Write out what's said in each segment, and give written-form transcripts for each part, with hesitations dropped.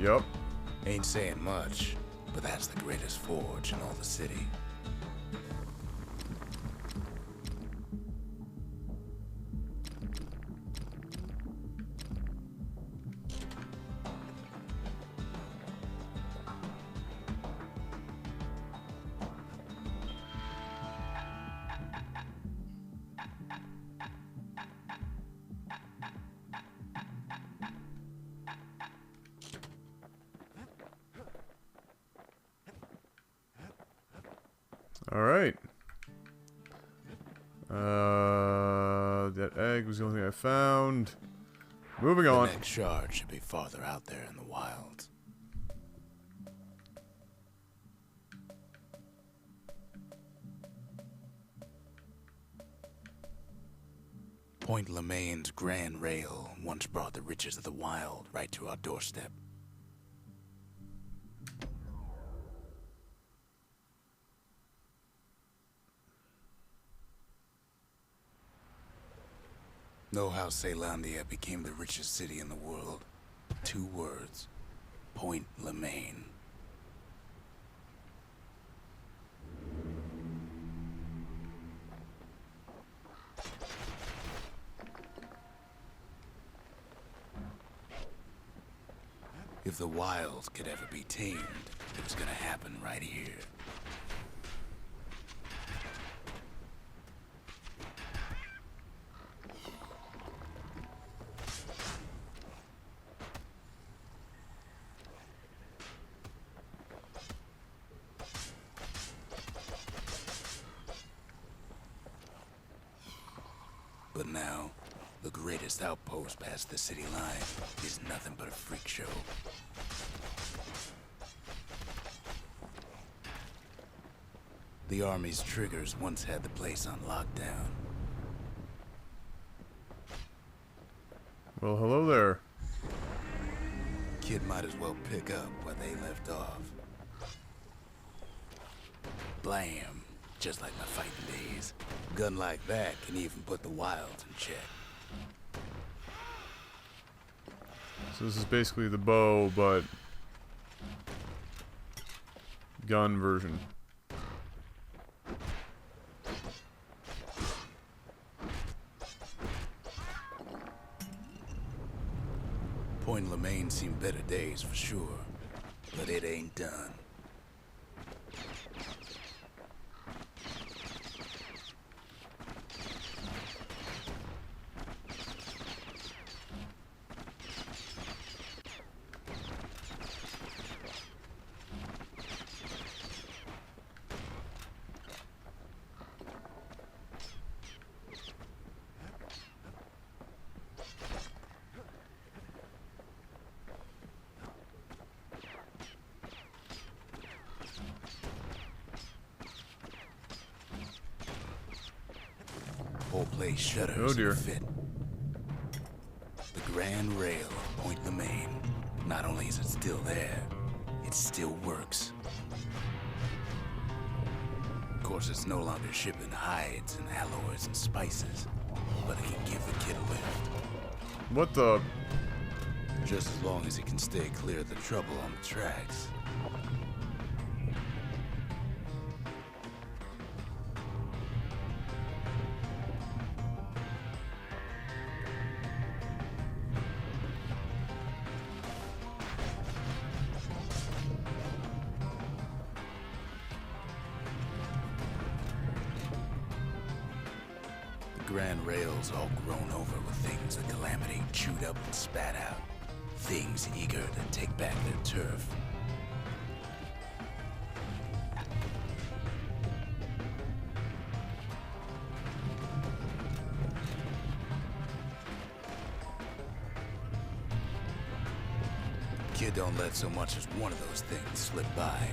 Yup. Ain't saying much, but that's the greatest forge in all the city. Alright. That egg was the only thing I found. Moving on. The next shard should be farther out there in the wilds. Point Lemaine's Grand Rail once brought the riches of the wild right to our doorstep. Know how Caelandia became the richest city in the world? 2 words. Point Lemaine. If the wilds could ever be tamed, it was gonna happen right here. But now, the greatest outpost past the city line is nothing but a freak show. The army's triggers once had the place on lockdown. Well, hello there. Kid might as well pick up where they left off. Blam, just like my fighting days. Gun like that can even put the wilds in check. So this is basically the bow, but gun version. Point Lemaine seen better days for sure, but it ain't done. Whole place shudders. Oh dear. In a fit. The Grand Rail of Point Lemaine. Not only is it still there, it still works. Of course, it's no longer shipping hides and alloys and spices, but it can give the kid a lift. What the? Just as long as he can stay clear of the trouble on the tracks. Grand Rail's all grown over with things the Calamity chewed up and spat out. Things eager to take back their turf. Kid don't let so much as one of those things slip by.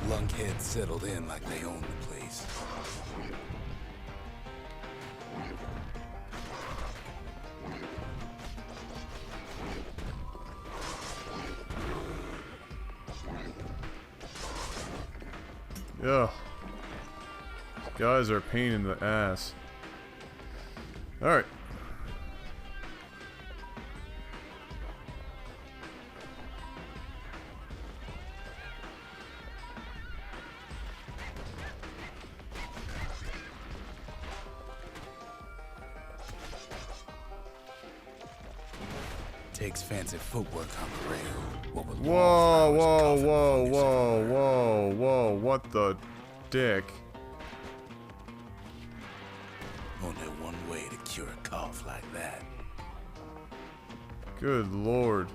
Lunkheads settled in like they own the place. Ugh. These guys are a pain in the ass. Alright. Takes fancy footwork on the rail. Whoa, whoa, whoa, whoa, whoa, whoa, what the dick? Only one way to cure a cough like that. Good lord.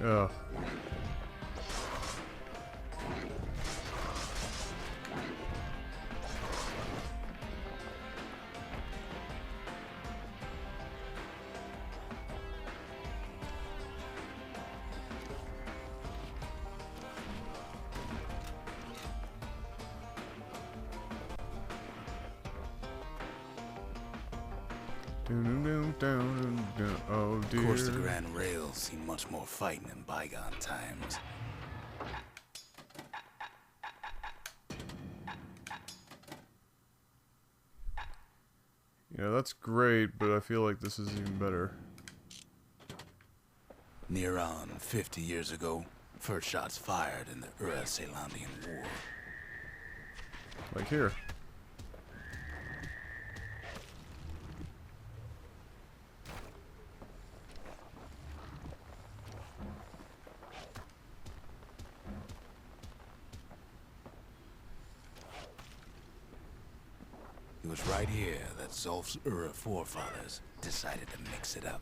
Ugh. Oh dear. Of course, the Grand Rails seen much more fighting in bygone times. Yeah, that's great, but I feel like this is even better. Near on 50 years ago, first shots fired in the Ura-Celandian War. Like here. It was right here that Zolf's Ura forefathers decided to mix it up.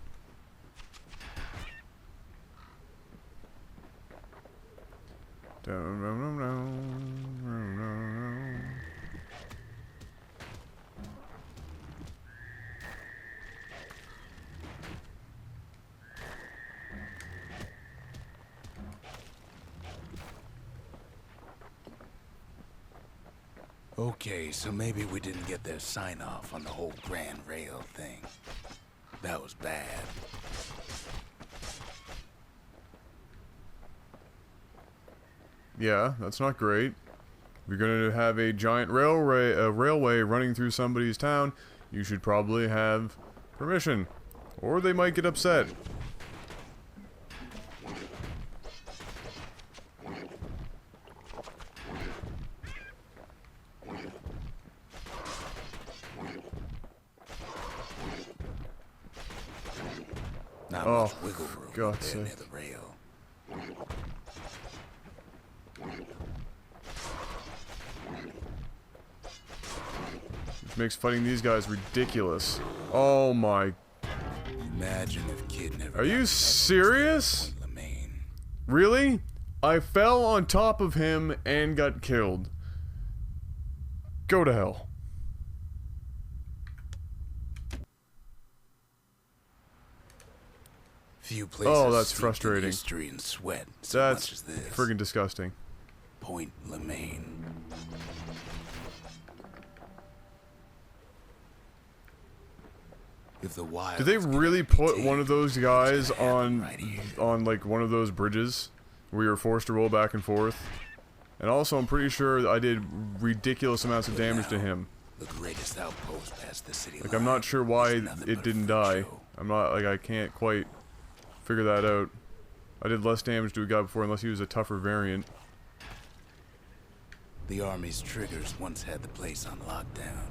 Okay, so maybe we didn't get their sign-off on the whole Grand Rail thing. That was bad. Yeah, that's not great. If you're going to have a giant railway running through somebody's town, you should probably have permission. Or they might get upset. Not Oh, much wiggle room God's there sake. near the rail. Which makes fighting these guys ridiculous. Oh my... Imagine if Kid never Are you serious? Lemaine. Really? I fell on top of him and got killed. Go to hell. Few places Oh, that's steeped in frustrating. history and sweat so That's much as this. friggin' disgusting. Point Lemaine. If the wild Did they really put one of those guys on like one of those bridges where you're forced to roll back and forth? And also, I'm pretty sure I did ridiculous amounts of damage to him. The greatest outpost past the city Like, I'm not sure why it didn't die. I'm not, like, I can't quite figure that out. I did less damage to a guy before, unless he was a tougher variant. The army's triggers once had the place on lockdown.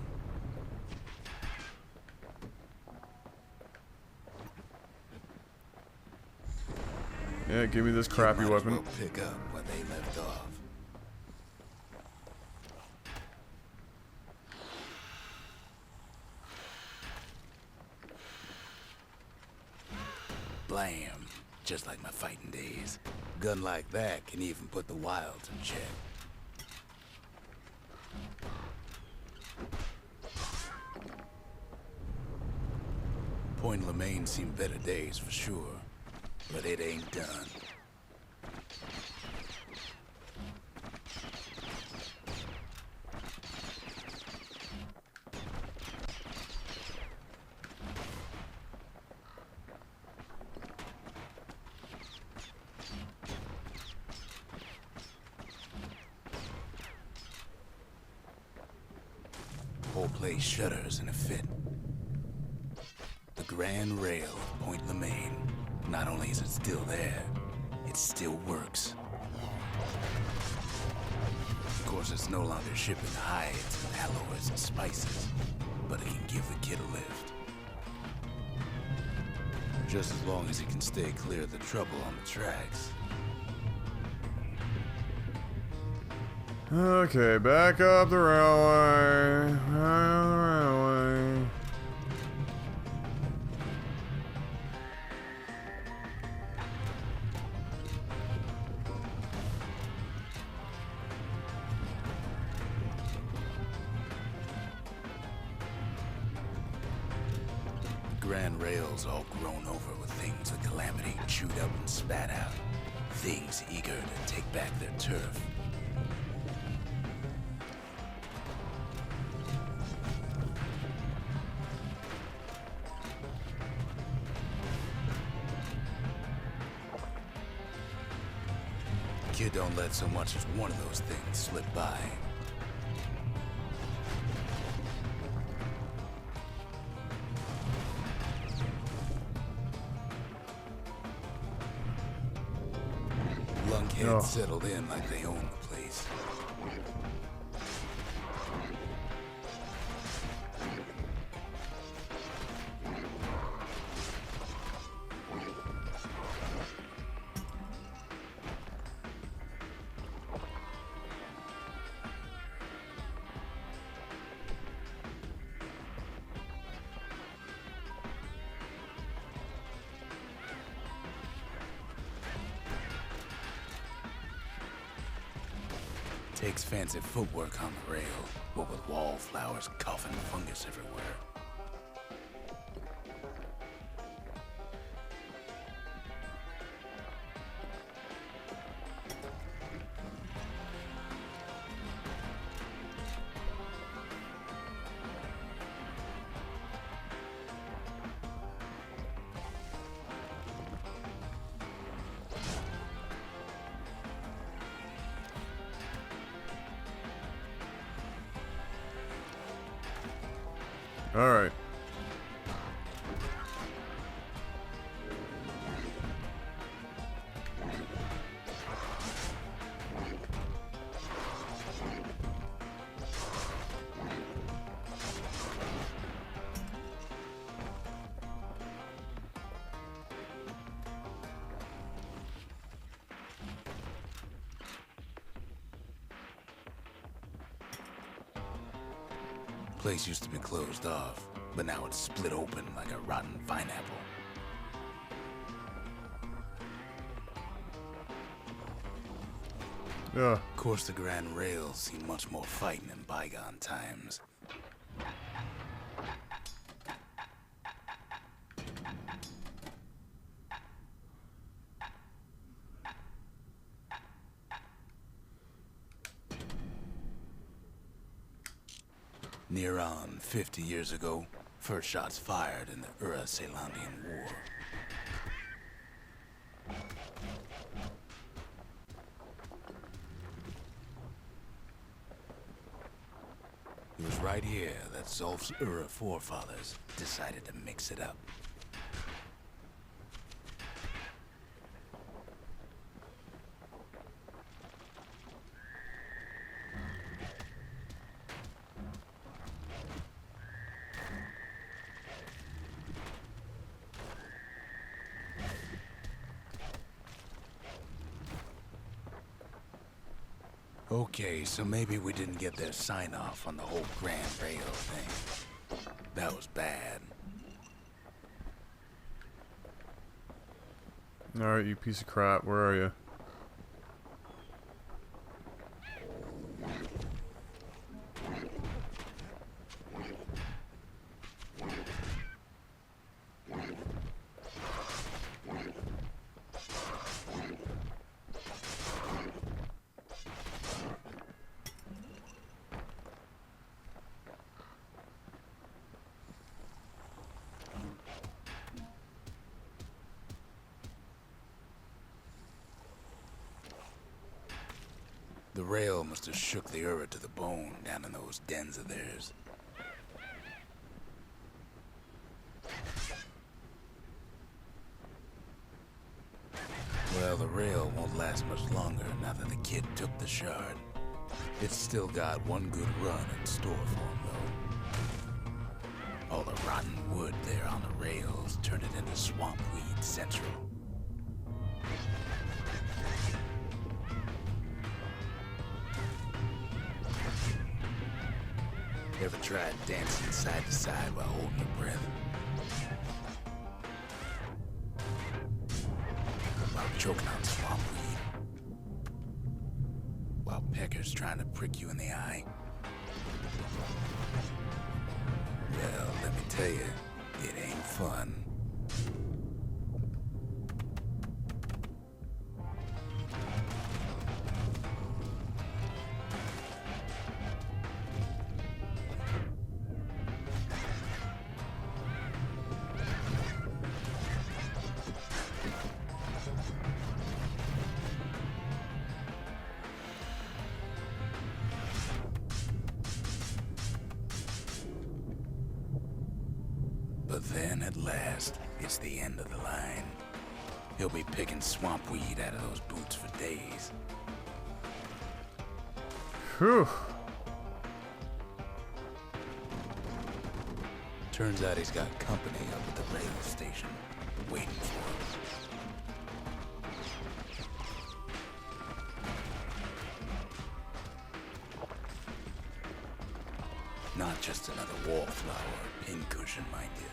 Yeah, give me this crappy Might as weapon. well pick up where they left off. blam, just like my fighting days. Gun like that can even put the wilds in check. Point Lemaine seen better days for sure, but it ain't done. Whole place shudders in a fit. The Grand Rail of Point Lemaine. Not only is it still there, it still works. Of course, it's no longer shipping hides and alloys and spices, but it can give the kid a lift. Just as long as he can stay clear of the trouble on the tracks. Okay, back up the railway. Back up the railway. Grand Rail's all grown over with things the Calamity chewed up and spat out. Things eager to take back their turf. Kid don't let so much as one of those things slip by. Lunkheads settled in like they own the place. Takes fancy footwork on the rail, what with wallflowers coughing fungus everywhere. All right. Place used to be closed off, but now it's split open like a rotten pineapple. Yeah. Of course, the Grand Rail's seen much more fighting in bygone times. Near on 50 years ago, first shots fired in the Ura-Ceylonian War. It was right here that Zulf's Ura forefathers decided to mix it up. Okay, so maybe we didn't get their sign-off on the whole Grand Rail thing. That was bad. Alright, you piece of crap. Where are you? The rail must have shook the Ura to the bone down in those dens of theirs. Well, the rail won't last much longer now that the kid took the shard. It's still got one good run in store for him, though. All the rotten wood there on the rails turned it into swamp weed central. Ever tried dancing side to side while holding your breath? While choking on swamp weed? While peckers trying to prick you in the eye? Well, let me tell you, it ain't fun. But then, at last, it's the end of the line. He'll be picking swamp weed out of those boots for days. Whew. Turns out he's got company up at the rail station, waiting for him. Not just another wallflower or pincushion, mind you.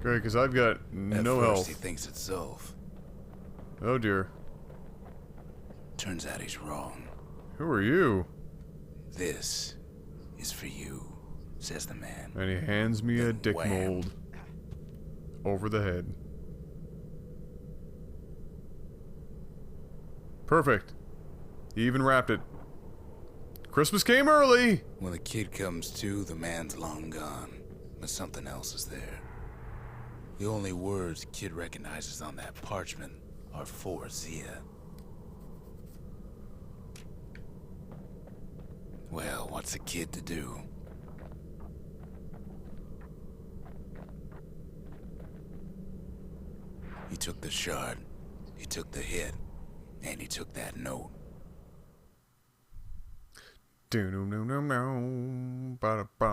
Great, because I've got At no first health. he thinks it's Zolf. Oh dear. Turns out he's wrong. Who are you? This is for you, says the man. And he hands me a Then dick wham. mold. Over the head. Perfect. He even wrapped it. Christmas came early! When the kid comes to, the man's long gone. But something else is there. The only words the kid recognizes on that parchment are for Zia. Well, what's a kid to do? He took the shard, he took the hit, and he took that note. Do-no-no-no-no. Ba-da-ba.